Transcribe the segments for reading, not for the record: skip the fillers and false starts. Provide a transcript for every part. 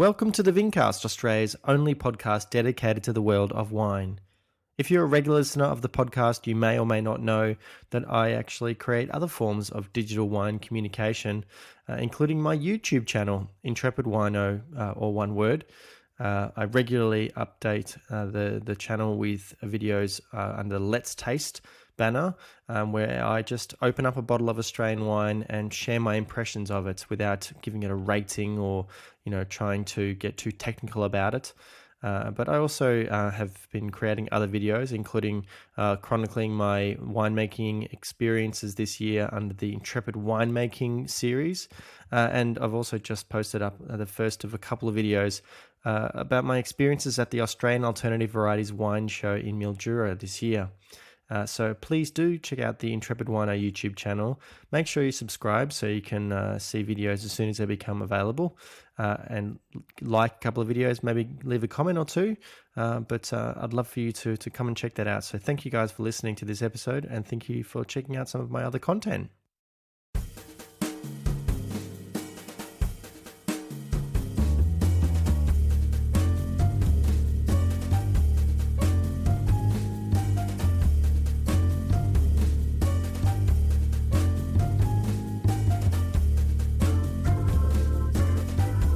Welcome to the Vincast, Australia's only podcast dedicated to the world of wine. If you're a regular listener of the podcast, you may or may not know that I actually create other forms of digital wine communication, including my YouTube channel, Intrepid Wino, or one word. I regularly update the channel with videos under Let's Taste banner, where I just open up a bottle of Australian wine and share my impressions of it without giving it a rating or trying to get too technical about it. But I also have been creating other videos, including chronicling my winemaking experiences this year under the Intrepid Winemaking series. And I've also just posted up the first of a couple of videos about my experiences at the Australian Alternative Varieties Wine Show in Mildura this year. So please do check out the Intrepid Wino YouTube channel. Make sure you subscribe so you can see videos as soon as they become available. And like a couple of videos, maybe leave a comment or two. But I'd love for you to come and check that out. So thank you guys for listening to this episode, and thank you for checking out some of my other content.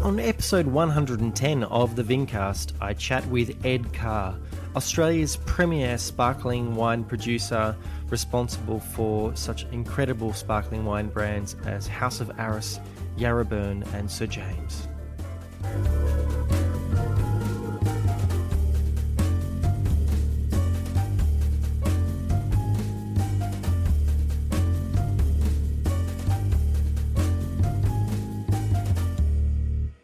On episode 110 of the Vincast, I chat with Ed Carr, Australia's premier sparkling wine producer, responsible for such incredible sparkling wine brands as House of Arras, Yarraburn and Sir James.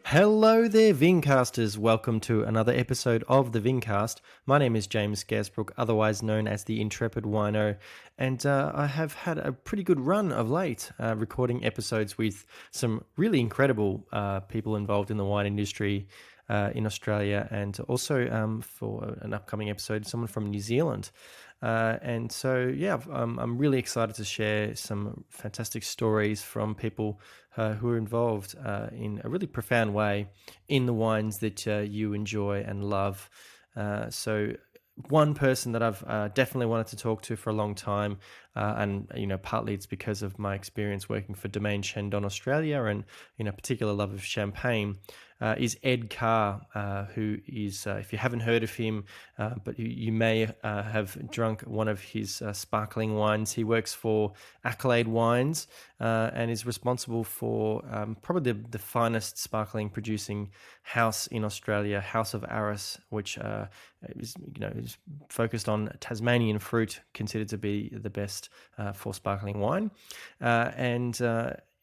Hello there, Vincasters. Welcome to another episode of the Vincast. My name is James Gasbrook, otherwise known as the Intrepid Wino, and I have had a pretty good run of late, recording episodes with some really incredible people involved in the wine industry in Australia, and also for an upcoming episode, someone from New Zealand. And so, I'm really excited to share some fantastic stories from people who are involved in a really profound way in the wines that you enjoy and love. So one person that I've definitely wanted to talk to for a long time, and partly it's because of my experience working for Domaine Chandon Australia and particular love of champagne, is Ed Carr, who is, if you haven't heard of him, but you may have drunk one of his sparkling wines. He works for Accolade Wines and is responsible for probably the finest sparkling producing house in Australia, House of Arras, which is focused on Tasmanian fruit, considered to be the best for sparkling wine.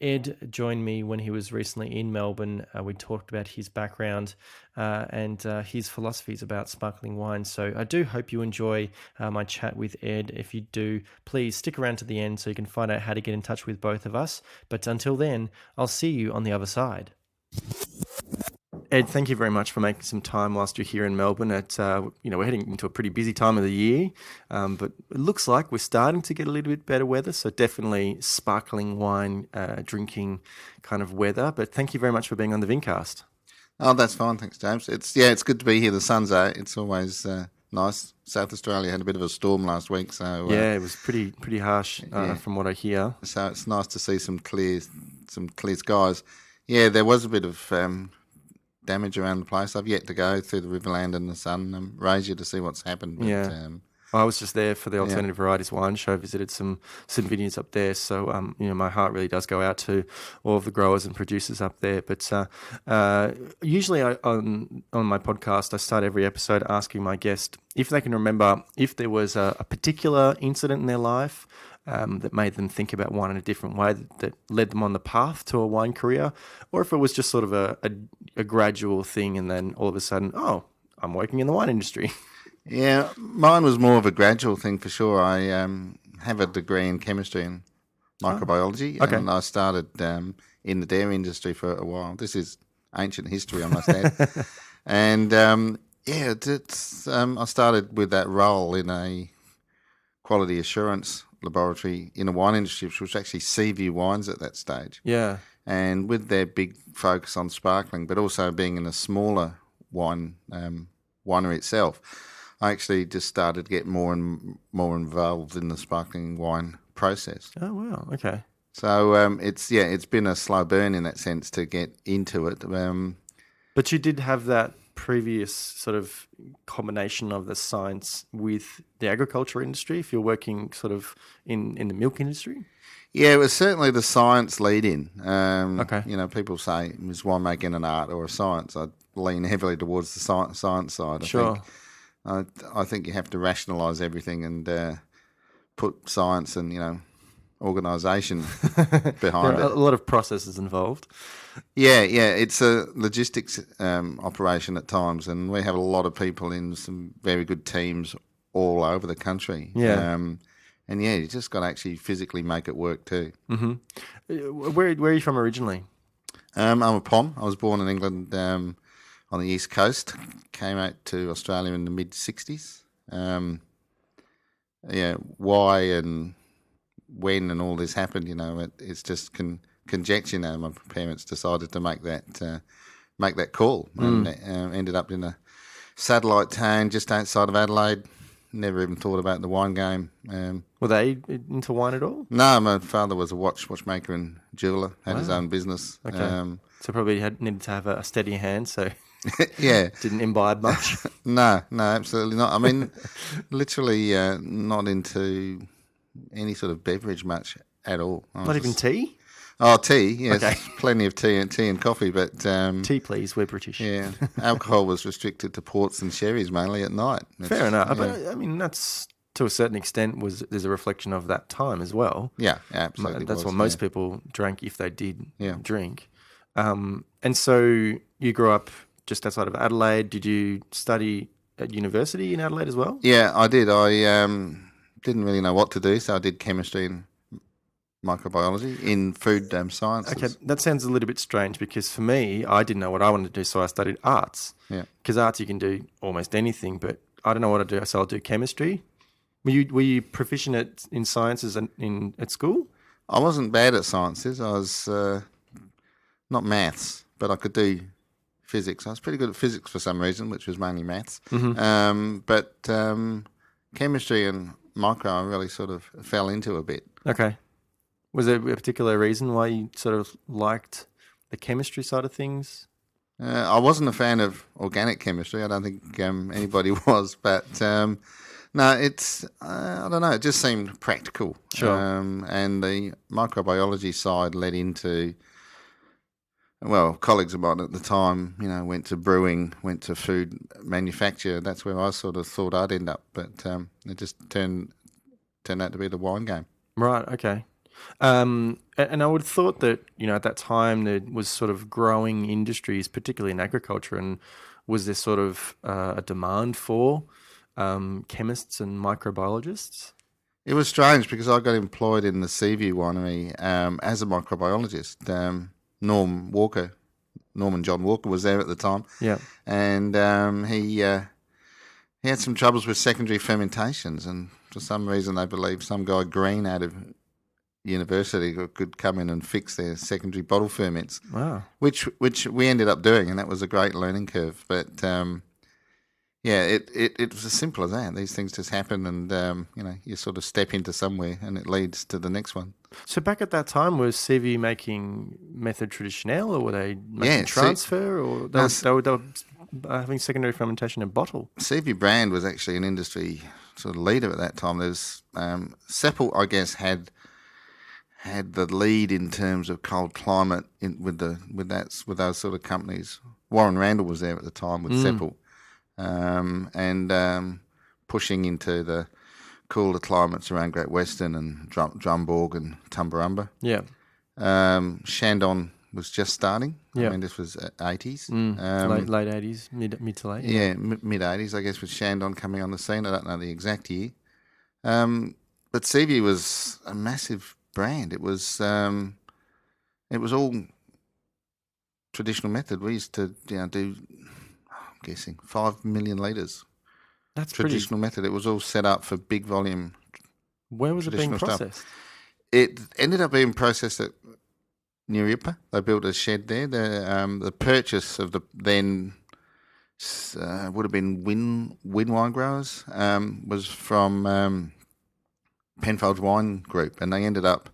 Ed joined me when he was recently in Melbourne. We talked about his background and his philosophies about sparkling wine. So I do hope you enjoy my chat with Ed. If you do, please stick around to the end so you can find out how to get in touch with both of us. But until then, I'll see you on the other side. Ed, thank you very much for making some time whilst you're here in Melbourne. We're heading into a pretty busy time of the year, but it looks like we're starting to get a little bit better weather, so definitely sparkling wine drinking kind of weather. But thank you very much for being on the Vincast. Oh, that's fine. Thanks, James. It's good to be here. The sun's out. It's always nice. South Australia had a bit of a storm last week, so it was pretty harsh from what I hear. So it's nice to see some clear skies. Yeah, there was a bit of damage around the place. I've yet to go through the Riverland and the Sun, Rasia, to see what's happened. But, I was just there for the Alternative Varieties Wine Show, visited some vineyards up there. So, my heart really does go out to all of the growers and producers up there. But usually on my podcast, I start every episode asking my guest if they can remember if there was a particular incident in their life that made them think about wine in a different way, that led them on the path to a wine career, or if it was just sort of a gradual thing and then all of a sudden, oh, I'm working in the wine industry. Yeah, mine was more of a gradual thing for sure. I have a degree in chemistry and microbiology, and I started in the dairy industry for a while. This is ancient history, I must add. And I started with that role in a quality assurance laboratory in the wine industry, which was actually Seaview Wines at that stage. Yeah. And with their big focus on sparkling, but also being in a smaller winery itself, I actually just started to get more and more involved in the sparkling wine process. Oh, wow. Okay. So it's been a slow burn in that sense to get into it. But you did have that previous sort of combination of the science with the agriculture industry, if you're working sort of in the milk industry? Yeah, it was certainly the science lead-in. Okay. People say, is winemaking an art or a science? I lean heavily towards the science side. Sure. I think you have to rationalise everything and put science and organisation behind There are it. a lot of processes involved. Yeah, it's a logistics operation at times, and we have a lot of people in some very good teams all over the country. Yeah. And you just got to actually physically make it work too. Mm-hmm. Where are you from originally? I'm a POM. I was born in England on the East Coast. Came out to Australia in the mid-'60s. Why and when and all this happened, it's just conjecture now. My parents decided to make that call and ended up in a satellite town just outside of Adelaide. Never even thought about the wine game. Were they into wine at all? No, my father was a watchmaker and jeweller, had his own business. Okay. So probably needed to have a steady hand, so yeah. didn't imbibe much. No, absolutely not. I mean, literally not into any sort of beverage much at all. Not even tea? Oh, tea, yes. Okay. Plenty of tea and coffee, but... tea, please, we're British. Yeah, alcohol was restricted to ports and sherries mainly at night. Fair enough. But, I mean, that's, to a certain extent, there's a reflection of that time as well. Yeah, absolutely. That's what most people drank if they did drink. And so you grew up just outside of Adelaide. Did you study at university in Adelaide as well? Yeah, I did. I didn't really know what to do, so I did chemistry and microbiology in food sciences. Okay, that sounds a little bit strange because for me, I didn't know what I wanted to do, so I studied arts. Yeah. Because arts, you can do almost anything, but I don't know what to do, so I'll do chemistry. Were you proficient in sciences at school? I wasn't bad at sciences. I was not maths, but I could do physics. I was pretty good at physics for some reason, which was mainly maths. Mm-hmm. But chemistry and micro, I really sort of fell into a bit. Okay. Was there a particular reason why you sort of liked the chemistry side of things? I wasn't a fan of organic chemistry. I don't think anybody was, but no, it's I don't know. It just seemed practical. Sure. And the microbiology side led into, well, colleagues of mine at the time, went to brewing, went to food manufacture. That's where I sort of thought I'd end up, but it just turned out to be the wine game. Right. Okay. And I would have thought that, at that time there was sort of growing industries, particularly in agriculture, and was there sort of a demand for chemists and microbiologists? It was strange because I got employed in the Seaview winery as a microbiologist. Norman John Walker was there at the time. Yeah. And he had some troubles with secondary fermentations, and for some reason they believed some guy Green out of university could come in and fix their secondary bottle ferments. Wow. Which we ended up doing, and that was a great learning curve. But it was as simple as that. These things just happen, and you sort of step into somewhere, and it leads to the next one. So back at that time, was Seaview making method traditionnel, or were they making transfer, or they were having secondary fermentation in bottle? Seaview brand was actually an industry sort of leader at that time. There's Seppel, I guess, had the lead in terms of cold climate with those sort of companies. Warren Randall was there at the time with Seppel, and pushing into the cooler climates around Great Western and Drumborg and Tumbarumba. Yeah. Shandon was just starting. Yeah. I mean, this was 80s. Late 80s, mid to late. Yeah, mid 80s, I guess, with Shandon coming on the scene. I don't know the exact year. But Seaview was a massive brand. It was all traditional method. We used to do, I'm guessing, 5 million litres. That's traditional method. It was all set up for big volume. Where was it being processed? It ended up being processed at Nurippa. They built a shed there. The purchase of the then would have been Win Wine Growers was from Penfolds Wine Group, and they ended up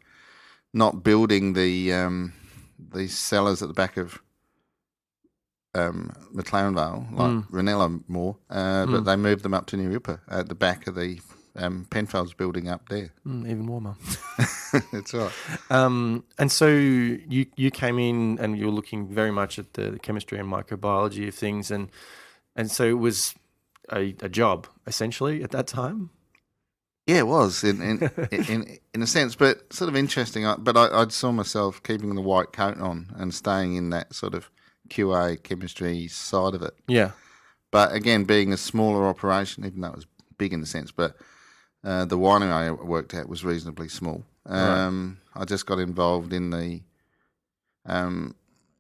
not building the cellars at the back of McLaren Vale, like Ranella more, but they moved them up to Nurippa at the back of the Penfolds building up there. Even warmer. That's right. And so you came in and you were looking very much at the chemistry and microbiology of things, and so it was a job essentially at that time. Yeah, it was in a sense, but sort of interesting. But I saw myself keeping the white coat on and staying in that sort of QA chemistry side of it. Yeah. But again, being a smaller operation, even though it was big in a sense, but the winery I worked at was reasonably small. Right. I just got involved in the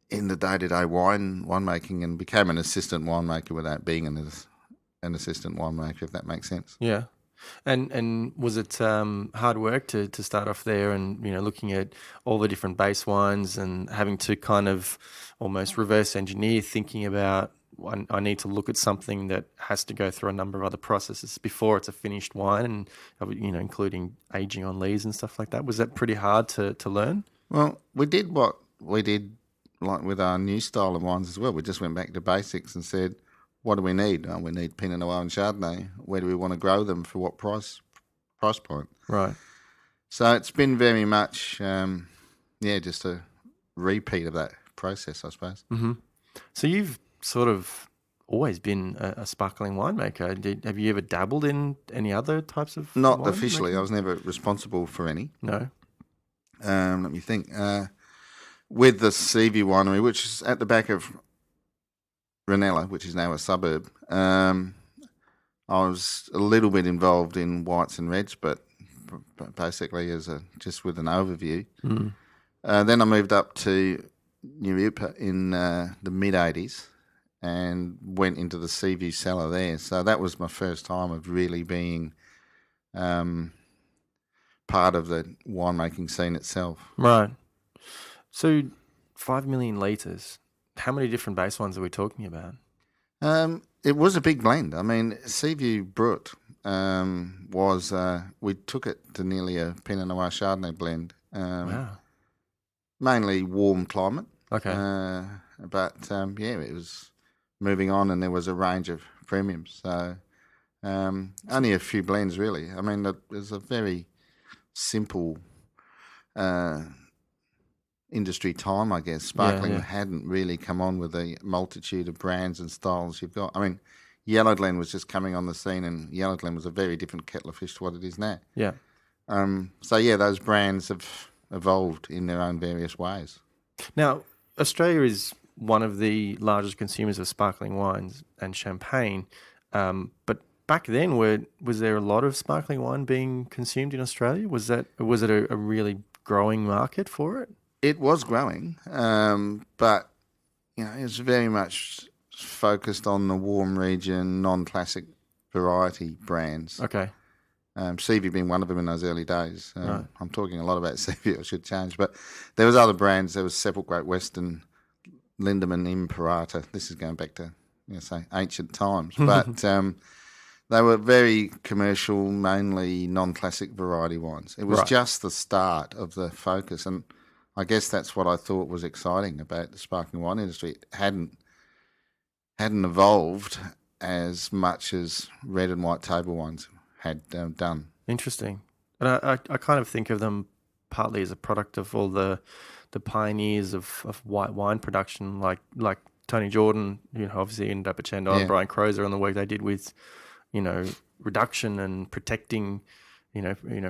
day-to-day winemaking and became an assistant winemaker without being an assistant winemaker, if that makes sense. Yeah. And was it hard work to start off there and, looking at all the different base wines and having to kind of almost reverse engineer, thinking about, I need to look at something that has to go through a number of other processes before it's a finished wine and, including aging on lees and stuff like that. Was that pretty hard to learn? Well, we did what we did like with our new style of wines as well. We just went back to basics and said, what do we need? We need Pinot Noir and Chardonnay. Where do we want to grow them? For what price point? Right. So it's been very much, just a repeat of that process, I suppose. Mm-hmm. So you've sort of always been a sparkling winemaker. Have you ever dabbled in any other types of Not wine officially. making? I was never responsible for any. No. Let me think. With the Seaview winery, which is at the back of Ranella, which is now a suburb, I was a little bit involved in whites and reds, but basically just with an overview. Mm. Then I moved up to Nurippa in the mid-'80s and went into the Seaview cellar there. So that was my first time of really being part of the winemaking scene itself. Right. So 5 million litres. How many different base wines are we talking about? It was a big blend. I mean, Seaview Brut was, we took it to nearly a Pinot Noir Chardonnay blend. Wow. Mainly warm climate. Okay. It was moving on and there was a range of premiums. So only a few blends really. I mean, it was a very simple industry time, I guess. Sparkling hadn't really come on with the multitude of brands and styles you've got. I mean, Yellow Glen was just coming on the scene, and Yellow Glen was a very different kettle of fish to what it is now. Yeah. Those brands have evolved in their own various ways. Now, Australia is one of the largest consumers of sparkling wines and champagne, but back then, was there a lot of sparkling wine being consumed in Australia? Was it a really growing market for it? It was growing, but it was very much focused on the warm region, non-classic variety brands. Okay. Seaview being one of them in those early days. Right. I'm talking a lot about Seaview. I should change, but there was other brands. There was Several Great Western, Lindemann, Imperata. This is going back to ancient times, but they were very commercial, mainly non-classic variety wines. It was just the start of the focus, and I guess that's what I thought was exciting about the sparkling wine industry. It hadn't evolved as much as red and white table wines had done. Interesting. And I kind of think of them partly as a product of all the pioneers of white wine production, like Tony Jordan, obviously ended up at Chandon, and Brian Crozer on the work they did with, reduction and protecting,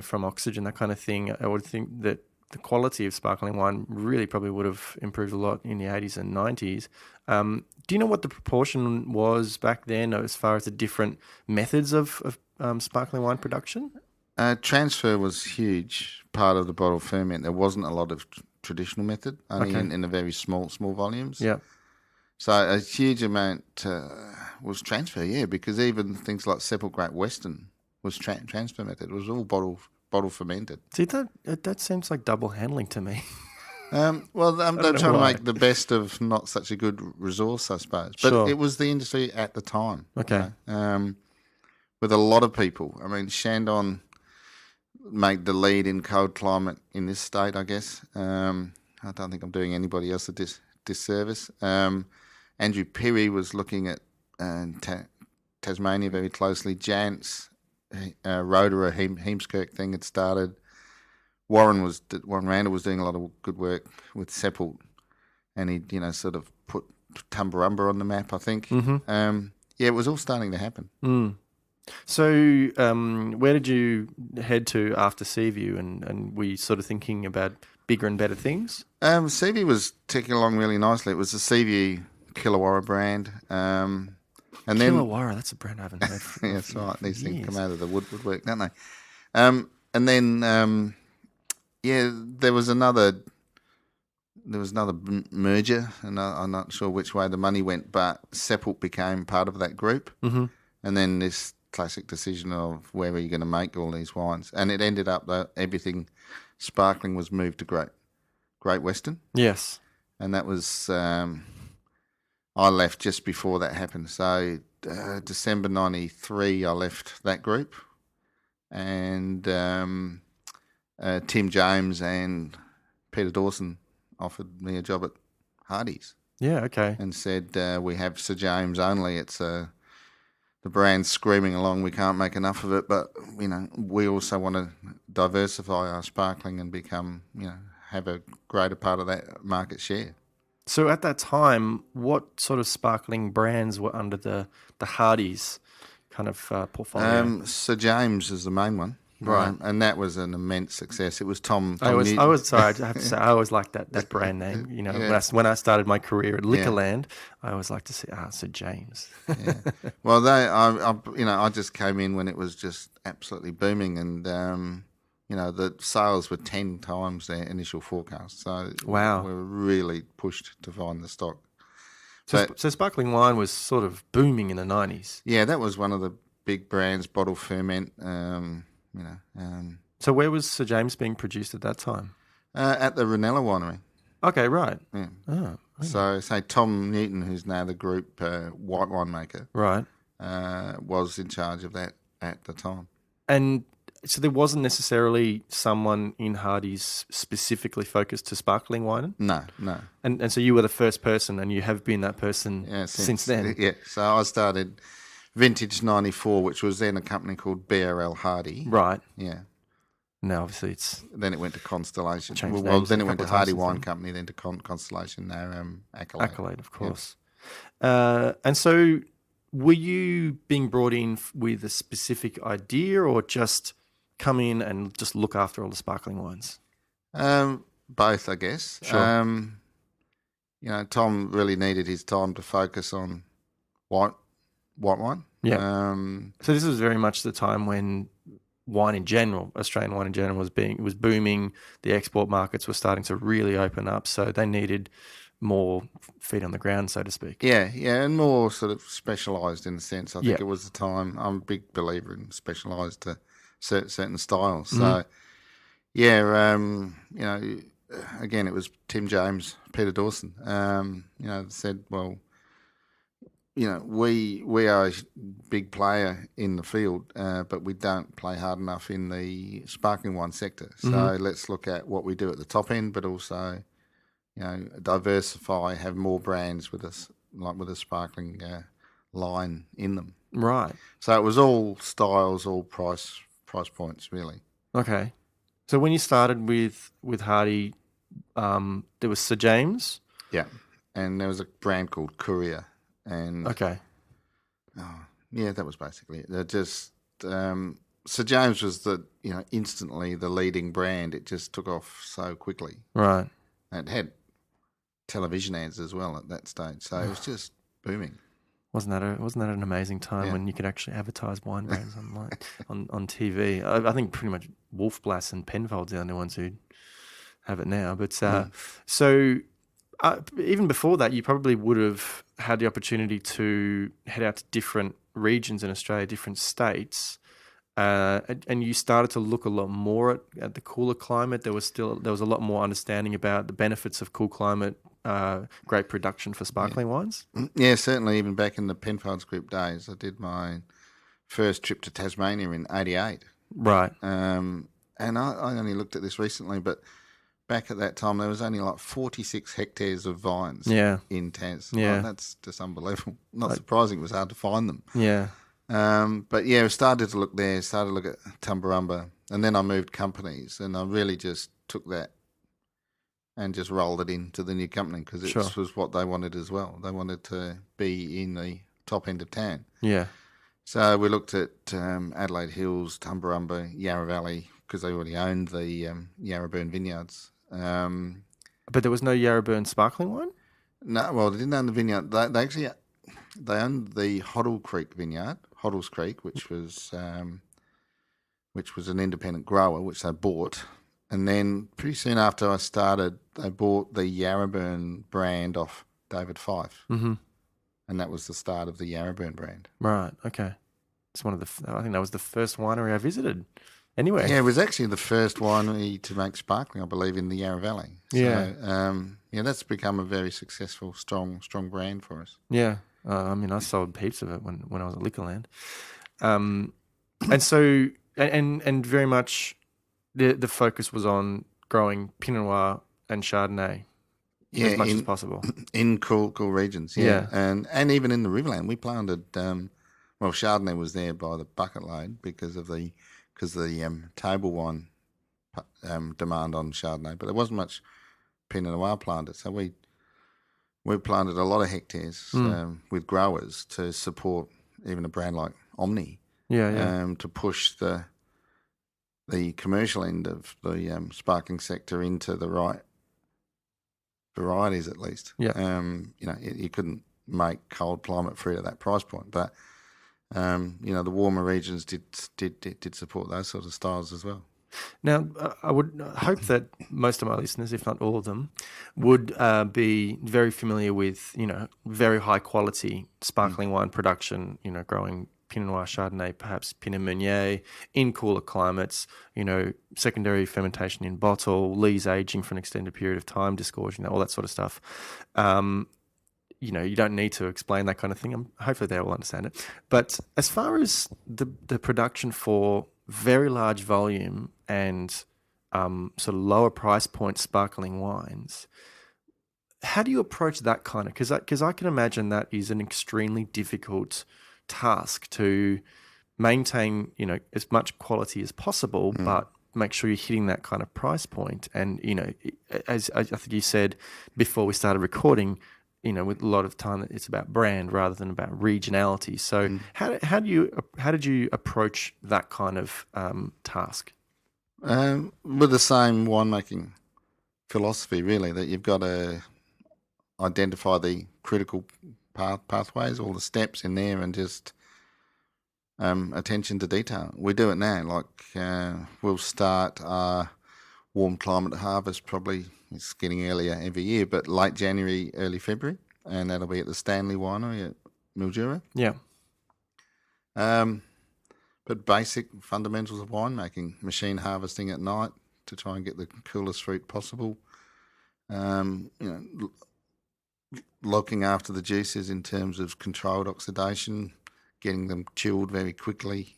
from oxygen, that kind of thing. I would think that the quality of sparkling wine really probably would have improved a lot in the 80s and 90s. Do you know what the proportion was back then as far as the different methods of sparkling wine production? Transfer was huge part of the bottle ferment. There wasn't a lot of traditional method, only in the very small volumes. Yeah. So a huge amount was transfer, because even things like Several Great Western was transfer method. It was all bottle fermented. See, that seems like double handling to me. Well, they're know trying to why. make the best of not such a good resource, I suppose. But Sure. it was the industry at the time. Okay. With a lot of people. I mean, Shandon made the lead in cold climate in this state, I guess. I don't think I'm doing anybody else a disservice. Andrew Perry was looking at Tasmania very closely. Jantz, Rotorua, Heemskirk thing had started. Warren Randall was doing a lot of good work with Seppelt, and he, sort of put Tumbarumba on the map, I think. Mm-hmm. It was all starting to happen. Mm. So, where did you head to after Seaview, and were you sort of thinking about bigger and better things? Seaview was ticking along really nicely. It was the Seaview Killawarra brand. And Killawarra, that's a brand I haven't heard yeah, that's right. These things come out of the woodwork, don't they? And then, there was another merger, and I'm not sure which way the money went, but Seppelt became part of that group. Mm-hmm. And then this classic decision of where are you going to make all these wines, and it ended up that everything sparkling was moved to Great Western. Yes. And that was I left just before that happened. So December 93, I left that group, and Tim James and Peter Dawson offered me a job at Hardy's. Yeah. Okay. And said we have Sir James only. It's the brand's screaming along. We can't make enough of it, but we also want to diversify our sparkling and become have a greater part of that market share. So at that time, what sort of sparkling brands were under the Hardy's kind of portfolio? Sir James is the main one, right? And that was an immense success. It was Tom. I was sorry. I have to say, I always liked that brand name. When I started my career at Liquorland, I always liked to say, Sir James. Yeah. Well, I just came in when it was just absolutely booming, and the sales were 10 times their initial forecast. So wow, we were really pushed to find the stock. So sparkling wine was sort of booming in the 90s. Yeah, that was one of the big brands, bottle ferment. So where was Sir James being produced at that time? At the Ranella Winery. Okay, right. Yeah. Oh, okay. So, say Tom Newton, who's now the group white winemaker, right, was in charge of that at the time. And so there wasn't necessarily someone in Hardy's specifically focused to sparkling wine? No. And so you were the first person, and you have been that person since then? Yeah, so I started Vintage 94, which was then a company called BRL Hardy. Right. Yeah. Now, obviously, then it went to Constellation. Then it went to Hardy Wine Company, then to Constellation, now Accolade. Accolade, of course. Yeah. And so were you being brought in with a specific idea, or just come in and just look after all the sparkling wines? Both, I guess. Sure. Tom really needed his time to focus on white wine. Yeah. So this was very much the time when wine in general, Australian wine in general, was booming. The export markets were starting to really open up, so they needed more feet on the ground, so to speak. Yeah, and more sort of specialised in a sense. I think it was the time. I'm a big believer in specialised to certain styles. So, again, it was Tim James, Peter Dawson. Said, well, we are a big player in the field, but we don't play hard enough in the sparkling wine sector. So let's look at what we do at the top end, but also, diversify, have more brands with us, like with a sparkling line in them. Right. So it was all styles, all price points, really. Okay. So when you started with Hardy, there was Sir James. Yeah, and there was a brand called Courier. And okay. That was basically it. They're just Sir James was instantly the leading brand. It just took off so quickly. Right. And it had television ads as well at that stage, so it was just booming. Wasn't that an amazing time when you could actually advertise wine brands on TV? I think pretty much Wolf Blass and Penfold's the only ones who have it now. But so. Even before that, you probably would have had the opportunity to head out to different regions in Australia, different states. and you started to look a lot more at the cooler climate. There was a lot more understanding about the benefits of cool climate, great production for sparkling wines. Yeah, certainly. Even back in the Penfolds Group days, I did my first trip to Tasmania in '88. Right. And I only looked at this recently, but back at that time, there was only like 46 hectares of vines in Tas. Yeah. Like, that's just unbelievable. Not surprising. It was hard to find them. Yeah. But yeah, I started to look there, started to look at Tumbarumba, and then I moved companies, and I really just took that and just rolled it into the new company because it was what they wanted as well. They wanted to be in the top end of town. Yeah. So we looked at Adelaide Hills, Tumbarumba, Yarra Valley, because they already owned the Yarraburn vineyards. But there was no Yarraburn sparkling wine? No, well, they didn't own the vineyard. They actually owned the Hoddle Creek vineyard, Hoddles Creek, which was an independent grower, which they bought. And then pretty soon after I started, they bought the Yarraburn brand off David Fife. Mm-hmm. And that was the start of the Yarraburn brand. Right, okay. It's one of I think that was the first winery I visited. Anyway. Yeah, it was actually the first winery to make sparkling, I believe, in the Yarra Valley. So, that's become a very successful, strong brand for us. Yeah. I sold heaps of it when I was at Liquorland. And so, and very much the focus was on growing Pinot Noir and Chardonnay as much as possible. In cool regions, yeah. And even in the Riverland, we planted, Chardonnay was there by the bucket load because the table wine demand on Chardonnay, but there wasn't much Pinot Noir planted. So we planted a lot of hectares with growers to support even a brand like Omni. To push the commercial end of the sparkling sector into the right varieties, at least. Yeah. You couldn't make cold climate fruit at that price point, but the warmer regions did support those sort of styles as well. Now, I would hope that most of my listeners, if not all of them, would be very familiar with, very high quality sparkling wine production, growing Pinot Noir, Chardonnay, perhaps Pinot Meunier in cooler climates, secondary fermentation in bottle, lees aging for an extended period of time, disgorging, all that sort of stuff. You don't need to explain that kind of thing. Hopefully they will understand it. But as far as the production for very large volume and sort of lower price point sparkling wines, how do you approach that kind of? Because I can imagine that is an extremely difficult task to maintain, as much quality as possible, but make sure you're hitting that kind of price point. And, as I think you said before we started recording, with a lot of time, it's about brand rather than about regionality. So how did you approach that kind of task? With the same winemaking philosophy, really, that you've got to identify the critical pathways, all the steps in there, and just attention to detail. We do it now. Like we'll start our warm climate harvest probably. It's getting earlier every year, but late January, early February, and that'll be at the Stanley Winery at Mildura. Yeah. But basic fundamentals of winemaking, machine harvesting at night to try and get the coolest fruit possible. Looking after the juices in terms of controlled oxidation, getting them chilled very quickly.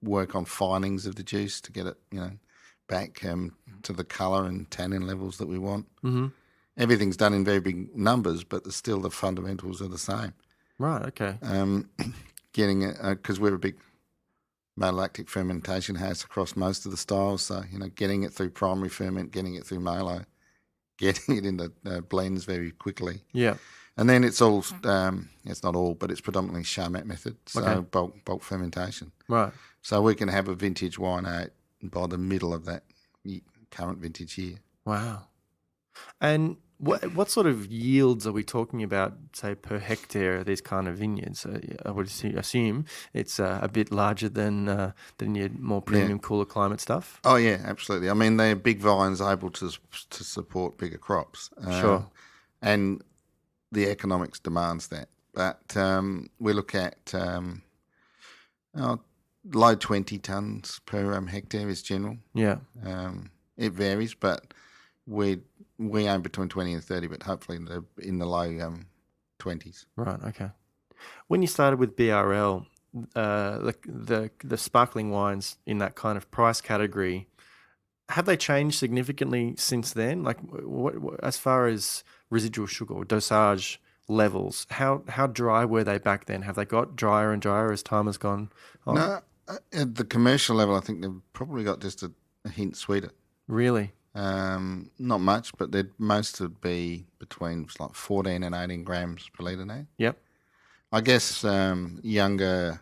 Work on finings of the juice to get it, back to the colour and tannin levels that we want. Mm-hmm. Everything's done in very big numbers, but still the fundamentals are the same. Right, okay. Getting it, because we're a big malolactic fermentation house across most of the styles, so, getting it through primary ferment, getting it through malo, getting it into blends very quickly. Yeah. And then it's all, it's not all, but it's predominantly Charmat method, so bulk fermentation. Right. So we can have a vintage wine out by the middle of that current vintage year. Wow. And what sort of yields are we talking about, say, per hectare of these kind of vineyards? I would assume it's a bit larger than your more premium, cooler climate stuff. Oh, yeah, absolutely. I mean, they're big vines able to support bigger crops. Sure. And the economics demands that. But we look at low 20 tonnes per hectare is general. Yeah. It varies, but we aim between 20 and 30, but hopefully in the low 20s. Right. Okay. When you started with BRL, the sparkling wines in that kind of price category, have they changed significantly since then? Like, what as far as residual sugar or dosage levels, how dry were they back then? Have they got drier and drier as time has gone on? No, at the commercial level, I think they've probably got just a hint sweeter. Really? Not much, but most would be between like 14 and 18 grams per litre now. Yep. I guess younger,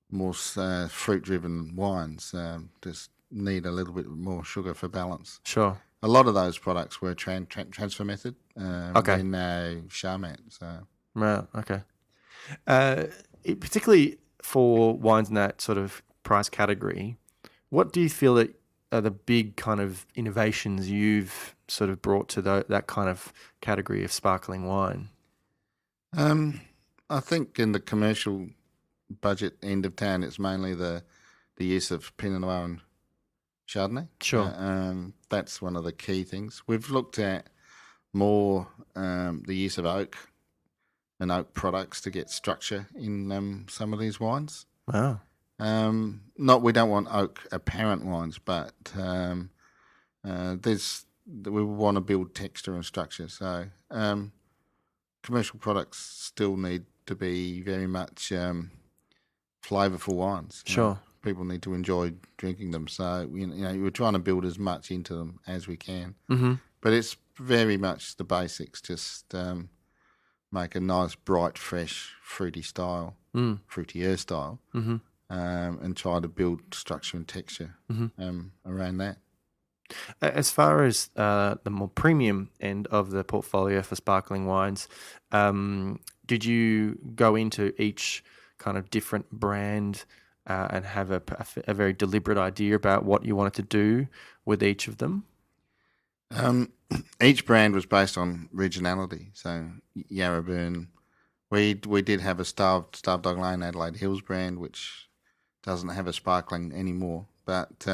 more fruit-driven wines just need a little bit more sugar for balance. Sure. A lot of those products were transfer method. Okay. They're now Charmat. So. Right. Okay. Particularly for wines in that sort of price category, what do you feel that are the big kind of innovations you've sort of brought to that kind of category of sparkling wine? I think in the commercial budget end of town, it's mainly the use of Pinot Noir and Chardonnay. Sure. That's one of the key things. We've looked at more the use of oak and oak products to get structure in some of these wines. Wow. We don't want oak apparent wines, but we want to build texture and structure. So commercial products still need to be very much flavourful wines. Sure. People need to enjoy drinking them. So we're trying to build as much into them as we can. Mm-hmm. But it's very much the basics. Just make a nice, bright, fresh, fruitier style, Mm-hmm. and try to build structure and texture around that. As far as the more premium end of the portfolio for sparkling wines, did you go into each kind of different brand and have a very deliberate idea about what you wanted to do with each of them? Each brand was based on regionality. So Yarraburn, we did have a Starved Dog Lane Adelaide Hills brand, which doesn't have a sparkling anymore. But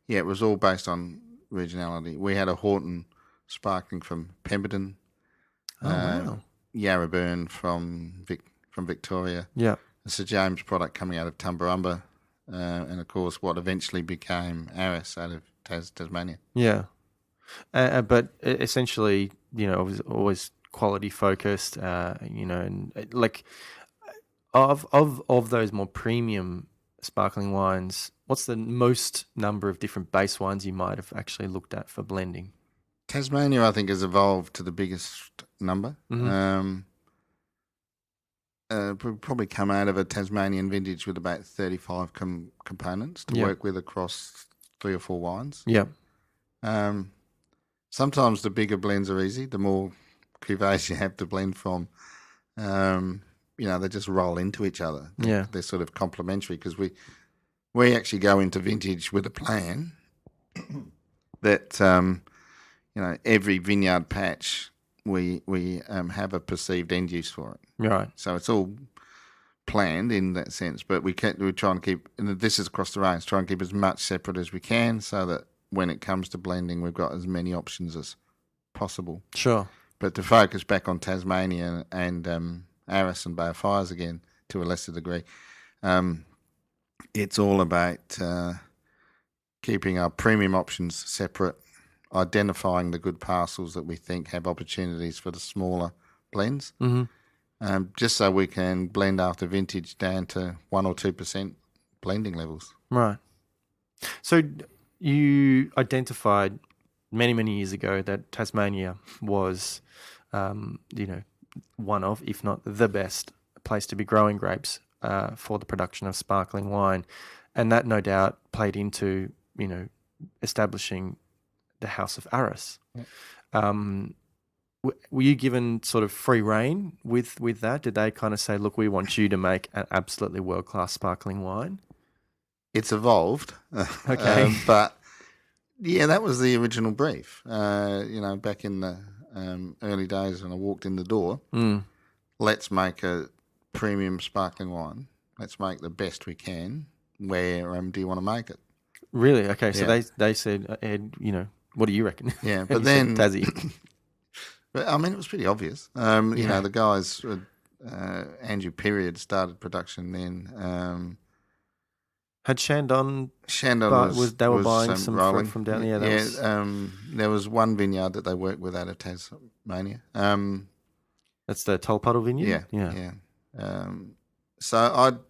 it was all based on regionality. We had a Horton sparkling from Pemberton. Wow. Yarraburn from Victoria. Yeah. A Sir James product coming out of Tumbarumba. And, of course, what eventually became Arras out of Tasmania. Yeah. But essentially, it was always quality focused, and like of those more premium sparkling wines, what's the most number of different base wines you might have actually looked at for blending? Tasmania, I think, has evolved to the biggest number. Mm-hmm. Probably come out of a Tasmanian vintage with about 35 components to work with across 3 or 4 wines. Yeah. Sometimes the bigger blends are easy. The more cuvées you have to blend from, they just roll into each other. They're sort of complementary because we actually go into vintage with a plan that every vineyard patch we have a perceived end use for it. Right. So it's all planned in that sense, but we try and keep, and this is across the range, try and keep as much separate as we can so that when it comes to blending, we've got as many options as possible. Sure. But to focus back on Tasmania and Arras and Bay of Fires again, to a lesser degree, it's all about keeping our premium options separate, identifying the good parcels that we think have opportunities for the smaller blends, just so we can blend after vintage down to 1 or 2% blending levels. Right. So you identified many, many years ago that Tasmania was, one of, if not the best place to be growing grapes for the production of sparkling wine. And that no doubt played into, establishing the House of Arras. Yeah. Were you given sort of free rein with that? Did they kind of say, look, we want you to make an absolutely world-class sparkling wine? It's evolved. Okay. But, yeah, that was the original brief. Back in the early days when I walked in the door, let's make a premium sparkling wine. Let's make the best we can, where do you want to make it? Really? Okay. So Yeah. they said, Ed, what do you reckon? Yeah, And but you then said Tassie. But I mean, it was pretty obvious. The guys, Andrew Period started production then. Had Shandon, Shandon but they were was buying some fruit rolling. from down Yeah, there. That was there was one vineyard that they worked with out of Tasmania. that's the Tolpuddle Vineyard. Yeah, Yeah. yeah. So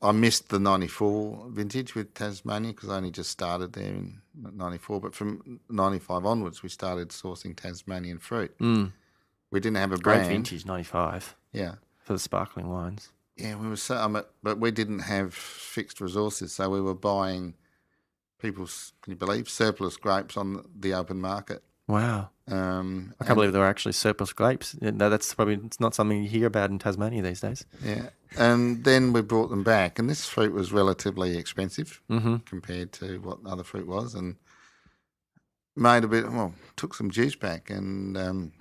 I missed the 94 vintage with Tasmania because I only just started there in 94. But from 95 onwards, we started sourcing Tasmanian fruit. Mm. We didn't have a Great brand. vintage, 95. Yeah. For the sparkling wines. Yeah, we were but we didn't have fixed resources, so we were buying people's, can you believe, surplus grapes on the open market. Wow. I can't believe there were actually surplus grapes. No, it's not something you hear about in Tasmania these days. Yeah. And then we brought them back, and this fruit was relatively expensive compared to what other fruit was, and took some juice back, and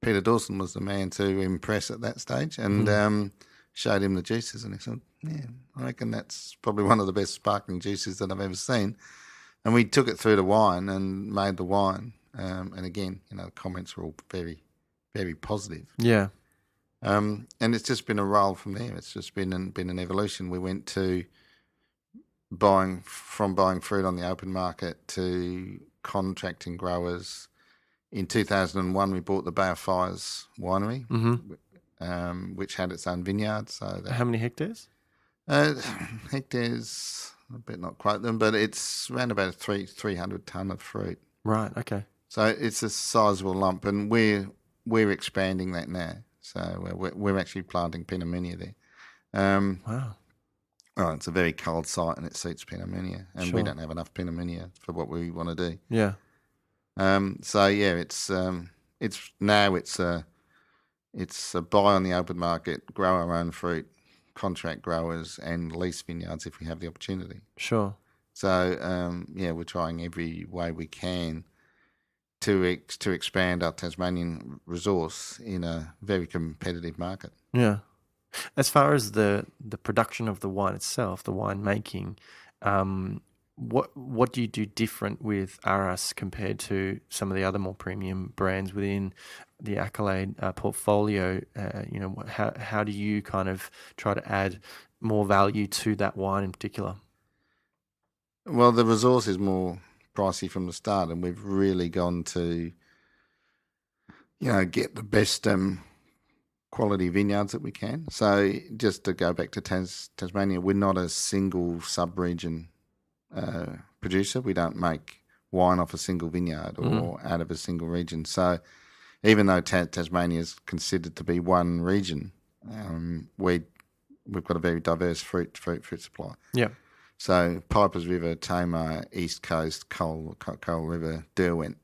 Peter Dawson was the man to impress at that stage, and showed him the juices, and he said, yeah, I reckon that's probably one of the best sparkling juices that I've ever seen. And we took it through to wine and made the wine. And again, the comments were all very, very positive. Yeah. And it's just been a roll from there. It's just been an evolution. We went to buying fruit on the open market to contracting growers. In 2001, we bought the Bay of Fires winery, which had its own vineyard. So how many hectares? Hectares, I bet not quote them, but it's around about 300 tonne of fruit. Right. Okay. So it's a sizable lump, and we're expanding that now. So we're actually planting Pinot Meunier there. Wow. Oh, it's a very cold site, and it suits Pinot Meunier, and Sure. we don't have enough Pinot Meunier for what we want to do. Yeah. So yeah, it's a buy on the open market, grow our own fruit, contract growers, and lease vineyards if we have the opportunity. Sure. So we're trying every way we can to expand our Tasmanian resource in a very competitive market. Yeah. As far as the production of the wine itself, the winemaking, what do you do different with Arras compared to some of the other more premium brands within the Accolade portfolio? How do you kind of try to add more value to that wine in particular? Well, the resource is more pricey from the start, and we've really gone to get the best quality vineyards that we can. So just to go back to Tasmania, we're not a single sub-region producer. We don't make wine off a single vineyard or out of a single region. So even though Tasmania is considered to be one region, we've got a very diverse fruit supply. Yeah. So Pipers River, Tamar, East Coast, Coal River, Derwent,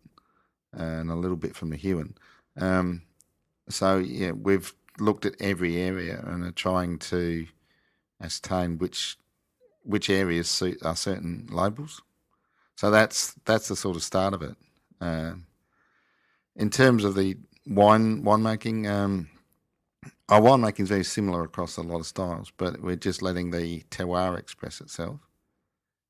and a little bit from the Huon. We've looked at every area and are trying to ascertain which areas suit our certain labels. So that's the sort of start of it. In terms of the winemaking, our winemaking is very similar across a lot of styles, but we're just letting the terroir express itself.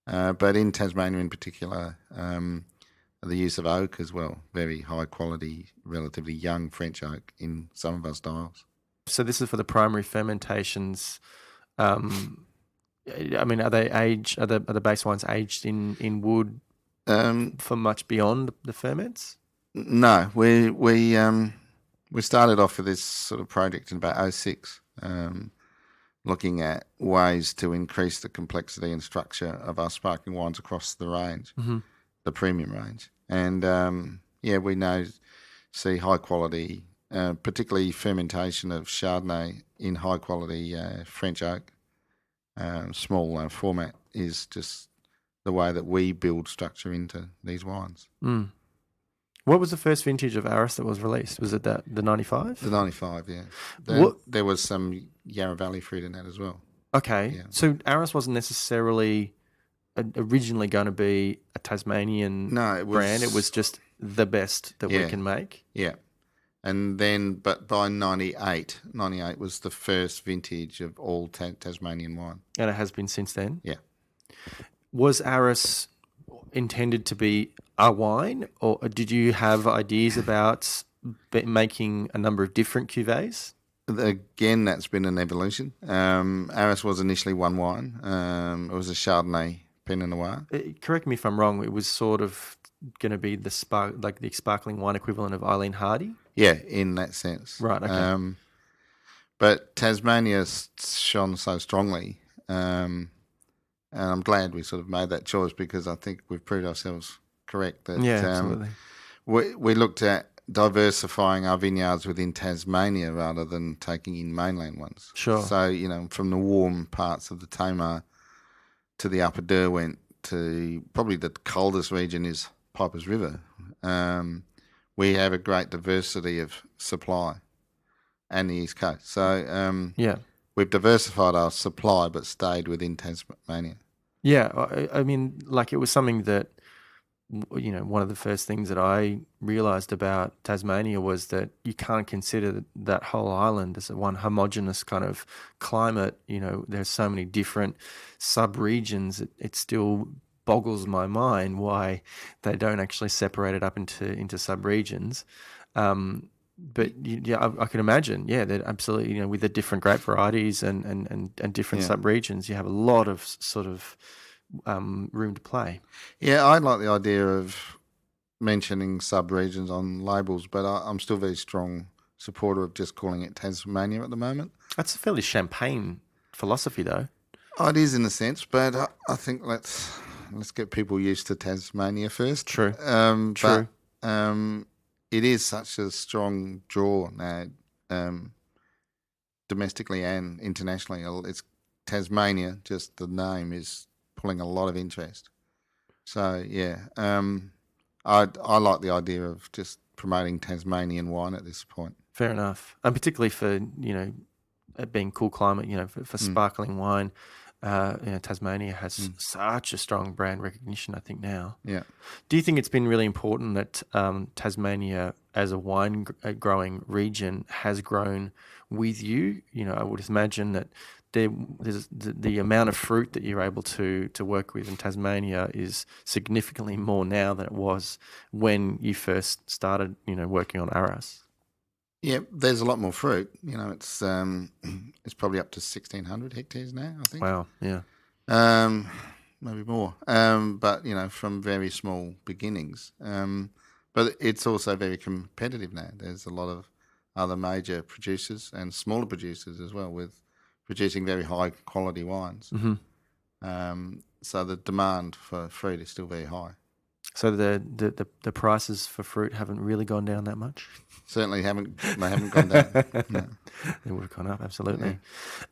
But in Tasmania in particular, the use of oak as well, very high quality, relatively young French oak in some of our styles. So this is for the primary fermentations. I mean, are they aged? Are the base wines aged in wood for much beyond the ferments? No, we started off with this sort of project in about 2006, looking at ways to increase the complexity and structure of our sparkling wines across the range, the premium range. And we now see high quality, particularly fermentation of Chardonnay in high quality French oak. Small format is just the way that we build structure into these wines. Mm. What was the first vintage of Arras that was released? Was it the 95? The 95, yeah. There was some Yarra Valley fruit in that as well. Okay. Yeah. So Arras wasn't necessarily originally going to be a Tasmanian brand. It was just the best that we can make. Yeah. And then, but by 98 was the first vintage of all Tasmanian wine. And it has been since then? Yeah. Was Arras intended to be a wine, or did you have ideas about making a number of different cuvées? Again, that's been an evolution. Arras was initially one wine. It was a Chardonnay Pinot Noir. Correct me if I'm wrong. It was sort of going to be the sparkling wine equivalent of Eileen Hardy. Yeah, in that sense. Right. Okay. But Tasmania shone so strongly, and I'm glad we sort of made that choice because I think we've proved ourselves correct. That, yeah, absolutely. We looked at diversifying our vineyards within Tasmania rather than taking in mainland ones. Sure. So, from the warm parts of the Tamar to the Upper Derwent to probably the coldest region is Pipers River. We have a great diversity of supply and the East Coast. So, we've diversified our supply but stayed within Tasmania. Yeah, I mean, like it was something that, one of the first things that I realised about Tasmania was that you can't consider that whole island as one homogenous kind of climate. There's so many different sub-regions. It still boggles my mind why they don't actually separate it up into sub-regions. But yeah, I can imagine, that absolutely, with the different grape varieties and different sub-regions, you have a lot of sort of room to play. Yeah, I like the idea of mentioning sub-regions on labels, but I'm still a very strong supporter of just calling it Tasmania at the moment. That's a fairly champagne philosophy, though. Oh, it is in a sense, but I think let's get people used to Tasmania first. True. True. But it is such a strong draw now, domestically and internationally. It's Tasmania, just the name is pulling a lot of interest. So I like the idea of just promoting Tasmanian wine at this point. Fair enough, and particularly for it being cool climate, for sparkling wine, Tasmania has such a strong brand recognition, I think now. Yeah. Do you think it's been really important that Tasmania, as a wine growing region, has grown with you? I would imagine that there's the amount of fruit that you're able to work with in Tasmania is significantly more now than it was when you first started, working on Arras. Yeah, there's a lot more fruit. It's probably up to 1,600 hectares now, I think. Wow, yeah. Maybe more. But, from very small beginnings. But it's also very competitive now. There's a lot of other major producers and smaller producers as well with producing very high quality wines. Mm-hmm. So the demand for fruit is still very high. So the prices for fruit haven't really gone down that much? Certainly they haven't gone down. No. They would have gone up, absolutely.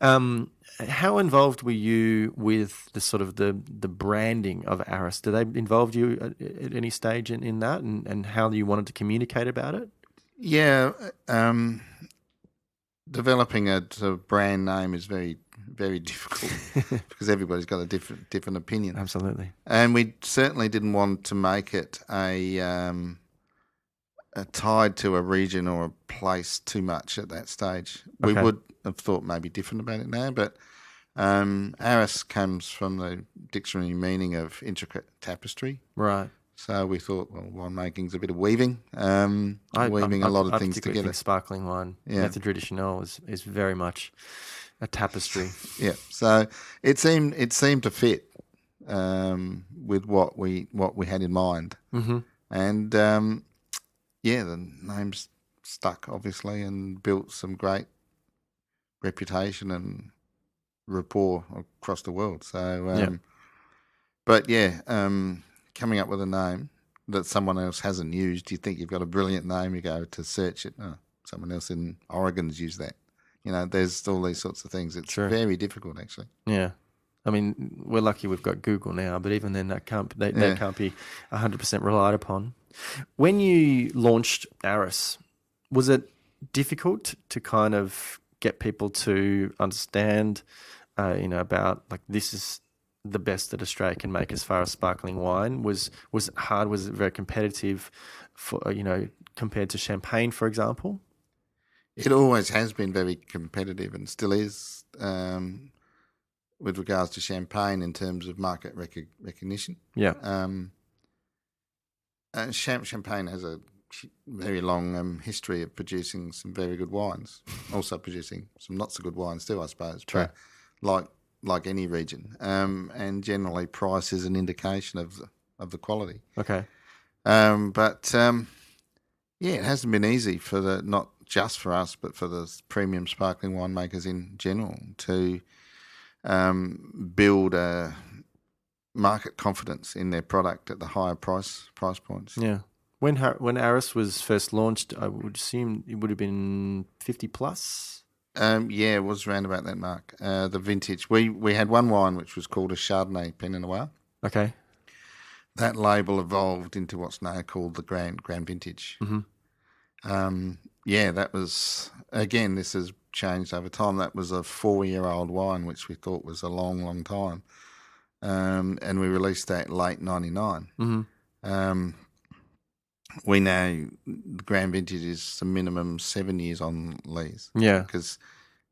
Yeah. How involved were you with the sort of the branding of Arras? Did they involve you at any stage in that and how you wanted to communicate about it? Yeah. Developing a brand name is very, very difficult because everybody's got a different opinion. Absolutely. And we certainly didn't want to make it a tied to a region or a place too much at that stage. Okay. We would have thought maybe different about it now, but Arras comes from the dictionary meaning of intricate tapestry. Right. So we thought, well, winemaking's a bit of weaving, weaving a lot of things together. Think sparkling wine, method traditionnel is very much a tapestry. Yeah, so it seemed to fit with what we had in mind, and the name's stuck obviously and built some great reputation and rapport across the world. So, coming up with a name that someone else hasn't used, you think you've got a brilliant name, you go to search it, someone else in Oregon's used that. There's all these sorts of things. It's very difficult, actually. Yeah. I mean, we're lucky we've got Google now, but even then that can't be 100% relied upon. When you launched Arras, was it difficult to kind of get people to understand, about like this is the best that Australia can make as far as sparkling wine? Was it hard? Was it very competitive for compared to champagne, for example? It always has been very competitive and still is with regards to champagne in terms of market recognition. Yeah. Champagne has a very long history of producing some very good wines, also producing some not so good wines too, I suppose. True. But like any region, and generally price is an indication of the quality. Okay. Yeah, it hasn't been easy for not just for us, but for the premium sparkling winemakers in general to build a market confidence in their product at the higher price points. Yeah. When Arras was first launched, I would assume it would have been 50 plus. Yeah, it was around about that mark. The vintage, we had one wine which was called a Chardonnay Pinot Noir. Okay. That label evolved into what's now called the Grand Vintage. Mm-hmm. Yeah, that was, again, this has changed over time. That was a 4-year-old wine, which we thought was a long, long time. And we released that late 99. Mm-hmm. We know the Grand Vintage is a minimum 7 years on lease. Yeah. Because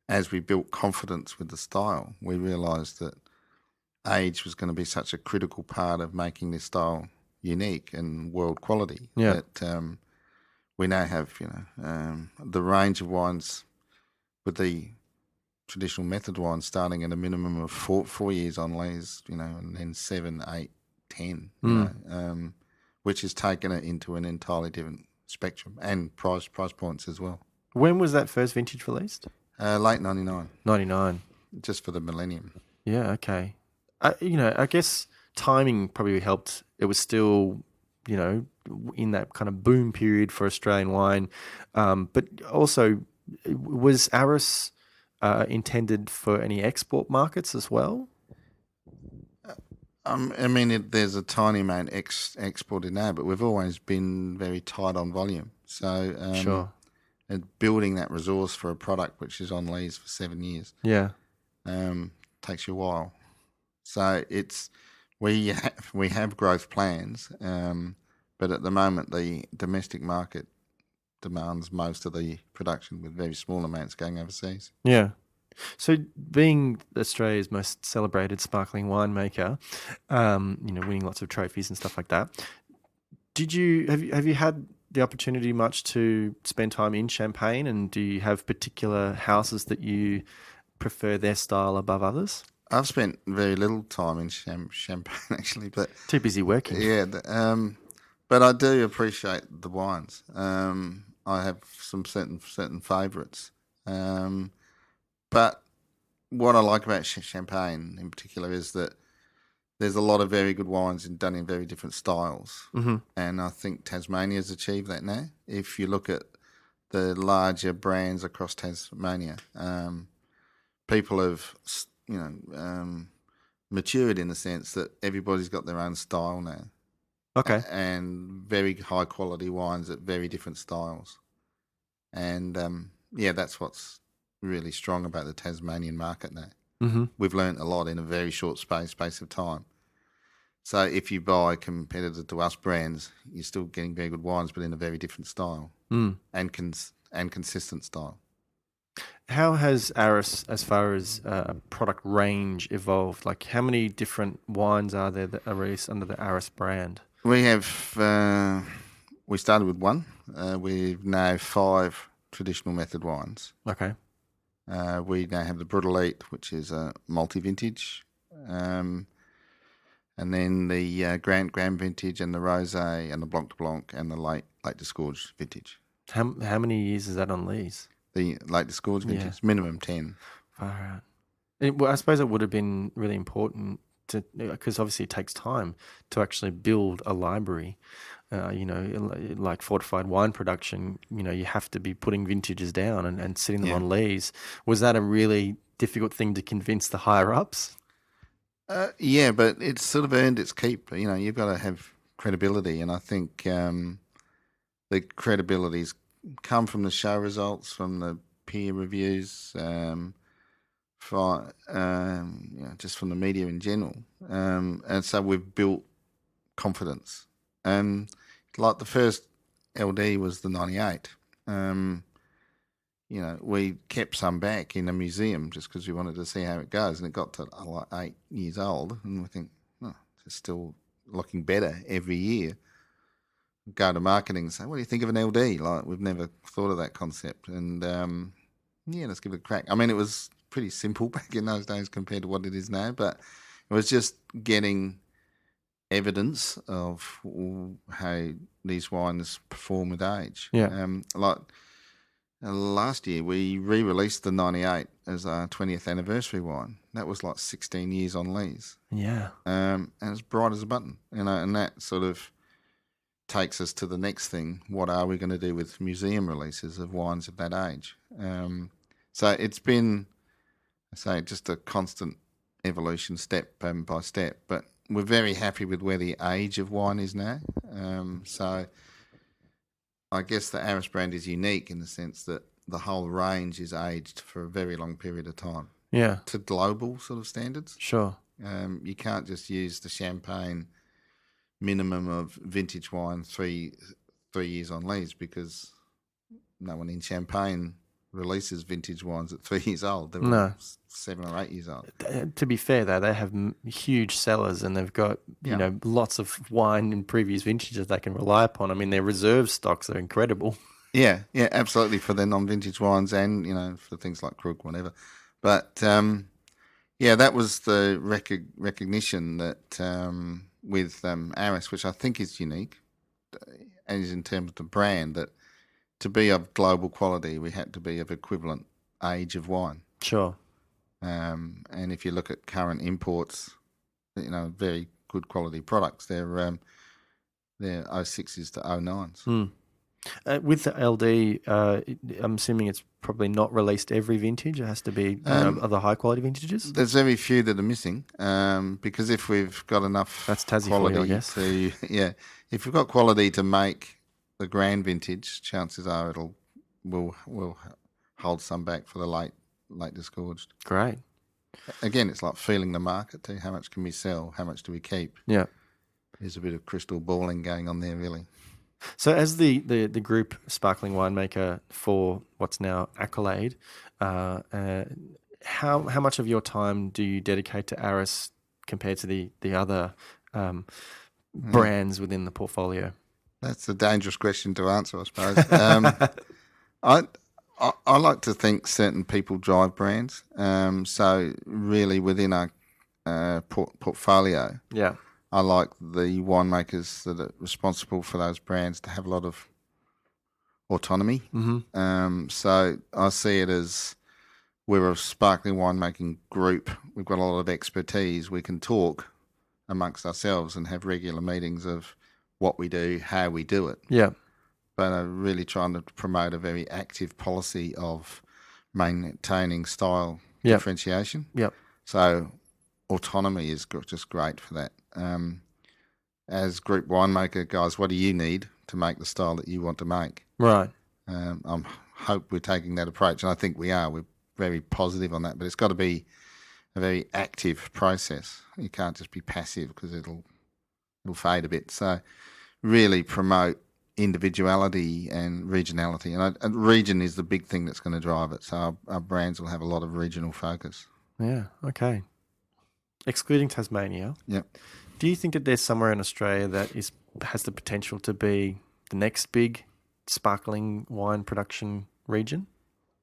as we built confidence with the style, we realised that age was going to be such a critical part of making this style unique and world quality. Yeah. That we now have, the range of wines with the traditional method wines starting at a minimum of 4 years on lease, and then 7, 8, 10, which has taken it into an entirely different spectrum and price points as well. When was that first vintage released? Late 99. 99. Just for the millennium. Yeah, okay. I guess timing probably helped. It was still, in that kind of boom period for Australian wine. But also, was Arras intended for any export markets as well? There's a tiny amount exported now, but we've always been very tight on volume. So Sure. And building that resource for a product which is on lease for 7 years, takes you a while. So we have growth plans, but at the moment the domestic market demands most of the production with very small amounts going overseas. Yeah. So, being Australia's most celebrated sparkling winemaker, winning lots of trophies and stuff like that, have you had the opportunity much to spend time in Champagne, and do you have particular houses that you prefer their style above others? I've spent very little time in Champagne actually, but too busy working. Yeah, but I do appreciate the wines. I have some certain favourites. But what I like about Champagne in particular is that there's a lot of very good wines done in very different styles. Mm-hmm. And I think Tasmania's achieved that now. If you look at the larger brands across Tasmania, people have, matured in the sense that everybody's got their own style now. Okay. And very high quality wines at very different styles. And that's what's really strong about the Tasmanian market now. Mm-hmm. We've learnt a lot in a very short space of time. So if you buy competitor to us brands, you're still getting very good wines, but in a very different style and consistent style. How has Arras, as far as product range, evolved? Like, how many different wines are there that are released under the Arras brand? We have. We started with one. We've now 5 traditional method wines. Okay. We now have the Brut, which is a multi-vintage, and then the Grand Vintage and the Rosé and the Blanc de Blanc and the late Disgorge vintage. How many years is that on lease? The late Disgorge vintage, minimum 10. Far out. I suppose it would have been really important because obviously it takes time to actually build a library. Like fortified wine production, you have to be putting vintages down and sitting them on lees. Was that a really difficult thing to convince the higher ups? Yeah, but it's sort of earned its keep. You've got to have credibility, and I think the credibility's come from the show results, from the peer reviews, just from the media in general, and so we've built confidence. Like the first LD was the 98. We kept some back in a museum just because we wanted to see how it goes, and it got to like 8 years old, and we think, oh, it's still looking better every year. Go to marketing and say, what do you think of an LD? Like, we've never thought of that concept, and let's give it a crack. I mean, it was pretty simple back in those days compared to what it is now, but it was just getting evidence of how these wines perform with age. Yeah. Last year, we re-released the 98 as our 20th anniversary wine. That was like 16 years on lees. Yeah. And it's bright as a button, and that sort of takes us to the next thing. What are we going to do with museum releases of wines of that age? So it's been, I say, just a constant evolution step by step, but we're very happy with where the age of wine is now. So I guess the Arras brand is unique in the sense that the whole range is aged for a very long period of time. Yeah. To global sort of standards. Sure. You can't just use the champagne minimum of vintage wine 3 years on lees, because no one in Champagne releases vintage wines at 3 years old. They're all 7 or 8 years old. To be fair, though, they have huge cellars, and they've got lots of wine in previous vintages they can rely upon. I mean, their reserve stocks are incredible. Yeah, absolutely, for their non-vintage wines and, for things like Krug, whatever. But, that was the recognition that with Arras, which I think is unique, as in terms of the brand, that to be of global quality, we had to be of equivalent age of wine. Sure. And if you look at current imports, very good quality products, they're 06s to 09s. Mm. With the LD, I'm assuming it's probably not released every vintage. It has to be other high quality vintages. There's very few that are missing, because if we've got enough quality for you, I guess. If we've got quality to make the grand vintage, chances are we'll hold some back for the late disgorged. Great. Again, it's like feeling the market too. How much can we sell? How much do we keep? Yeah. There's a bit of crystal balling going on there, really. So as the group sparkling winemaker for what's now Accolade, how much of your time do you dedicate to Arras compared to the other brands within the portfolio? That's a dangerous question to answer, I suppose. I like to think certain people drive brands. So really within our portfolio, I like the winemakers that are responsible for those brands to have a lot of autonomy. Mm-hmm. So I see it as we're a sparkling winemaking group. We've got a lot of expertise. We can talk amongst ourselves and have regular meetings of what we do, how we do it. Yeah. But I'm really trying to promote a very active policy of maintaining style differentiation. Yep. So autonomy is just great for that. As group winemaker guys, what do you need to make the style that you want to make? Right. I hope we're taking that approach, and I think we are. We're very positive on that, but it's got to be a very active process. You can't just be passive because it'll fade a bit. So really promote individuality and regionality, and region is the big thing that's going to drive it. So our brands will have a lot of regional focus. Yeah. Okay. Excluding Tasmania. Yep. Do you think that there's somewhere in Australia that has the potential to be the next big sparkling wine production region?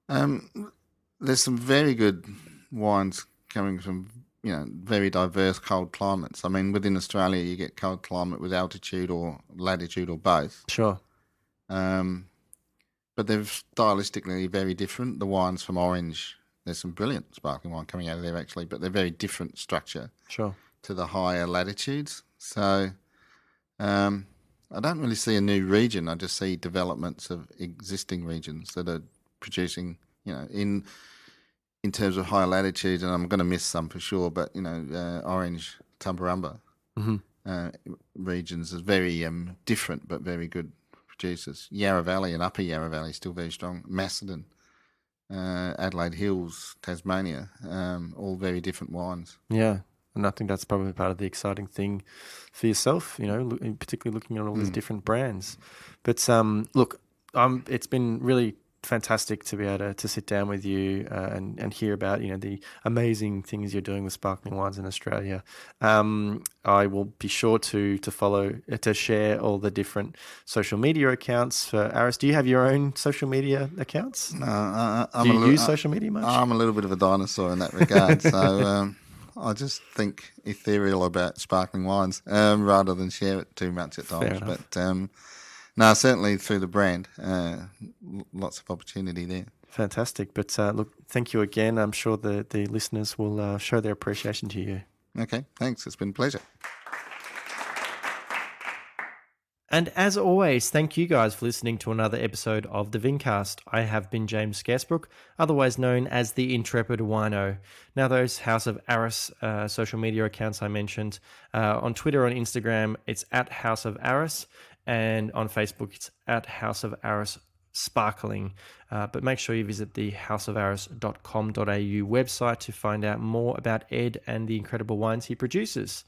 There's some very good wines coming from very diverse cold climates. I mean, within Australia, you get cold climate with altitude or latitude or both. Sure. But they're stylistically very different. The wines from Orange, there's some brilliant sparkling wine coming out of there actually, but they're very different structure. Sure. To the higher latitudes. So I don't really see a new region. I just see developments of existing regions that are producing, in terms of higher latitudes, and I'm going to miss some for sure, but, Orange, Tumbarumba regions is very different but very good producers. Yarra Valley and Upper Yarra Valley still very strong. Macedon, Adelaide Hills, Tasmania, all very different wines. Yeah. And I think that's probably part of the exciting thing for yourself, particularly looking at all these different brands. But look, it's been really fantastic to be able to sit down with you and hear about the amazing things you're doing with sparkling wines in Australia. I will be sure to follow, to share all the different social media accounts for Arras. Do you have your own social media accounts? No, do you use social media much? I'm a little bit of a dinosaur in that regard, so I just think ethereal about sparkling wines rather than share it too much at times. But no, certainly through the brand, lots of opportunity there. Fantastic. But look, thank you again. I'm sure the listeners will show their appreciation to you. Okay, thanks. It's been a pleasure. And as always, thank you guys for listening to another episode of the Vincast. I have been James Scaresbrook, otherwise known as the Intrepid Wino. Now, those House of Arras social media accounts I mentioned, on Twitter and Instagram, it's at House of Arras, and on Facebook, it's at House of Arras Sparkling. But make sure you visit the houseofarras.com.au website to find out more about Ed and the incredible wines he produces.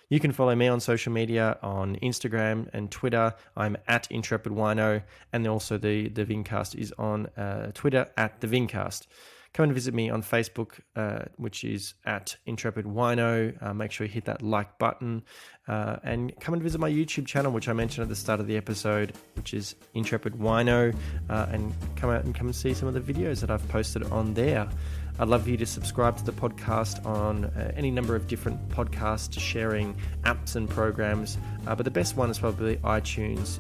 You can follow me on social media on Instagram and Twitter. I'm at Intrepid Wino, and also the Vincast is on Twitter at the Vincast. Come and visit me on Facebook, which is at Intrepid Wino. Make sure you hit that like button, and come and visit my YouTube channel, which I mentioned at the start of the episode, which is Intrepid Wino, and come and see some of the videos that I've posted on there. I'd love you to subscribe to the podcast on any number of different podcast sharing apps and programs, but the best one is probably iTunes.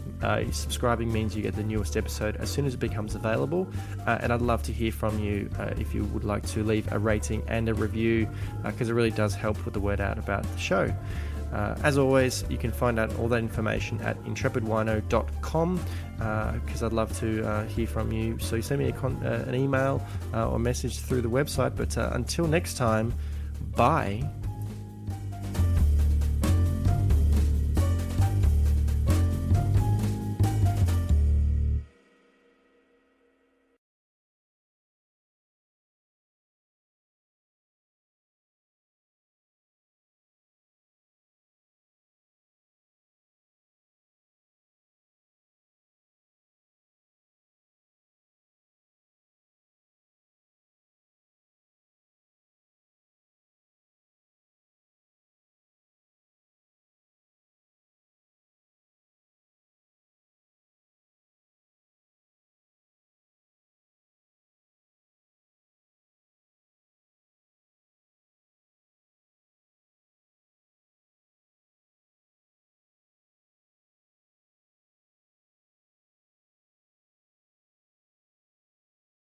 Subscribing means you get the newest episode as soon as it becomes available, and I'd love to hear from you if you would like to leave a rating and a review, because it really does help with the word out about the show. As always, you can find out all that information at intrepidwino.com, because I'd love to hear from you. So you send me an email or message through the website. But until next time, bye.